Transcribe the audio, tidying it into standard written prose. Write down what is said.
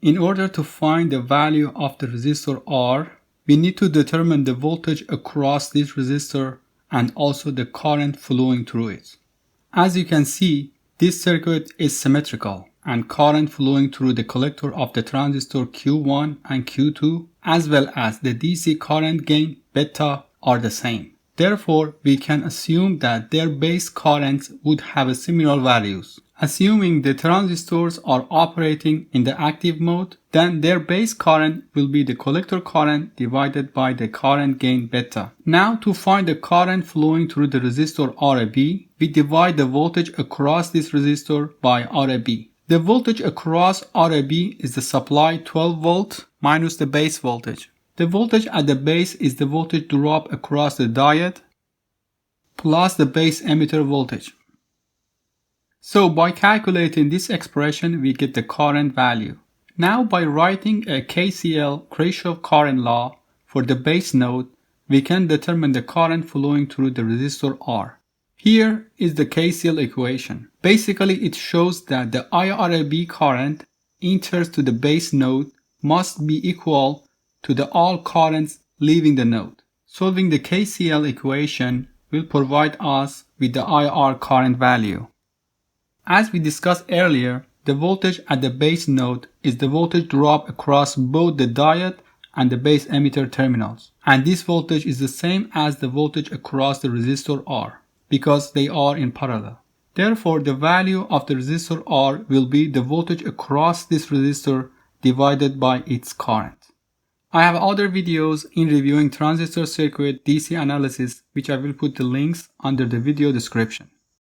In order to find the value of the resistor R, we need to determine the voltage across this resistor and also the current flowing through it. As you can see, this circuit is symmetrical and current flowing through the collector of the transistor Q1 and Q2 as well as the DC current gain beta are the same. Therefore, we can assume that their base currents would have similar values. Assuming the transistors are operating in the active mode, then their base current will be the collector current divided by the current gain beta. Now to find the current flowing through the resistor RAB, we divide the voltage across this resistor by RAB. The voltage across RAB is the supply 12 volt minus the base voltage. The voltage at the base is the voltage drop across the diode plus the base emitter voltage. So by calculating this expression, we get the current value. Now by writing a KCL Kirchhoff current law for the base node, we can determine the current flowing through the resistor R. Here is the KCL equation. Basically, it shows that the IRAB current enters to the base node must be equal to the all currents leaving the node. Solving the KCL equation will provide us with the IR current value. As we discussed earlier, the voltage at the base node is the voltage drop across both the diode and the base emitter terminals. And this voltage is the same as the voltage across the resistor R because they are in parallel. Therefore, the value of the resistor R will be the voltage across this resistor divided by its current. I have other videos in reviewing transistor circuit DC analysis which I will put the links under the video description.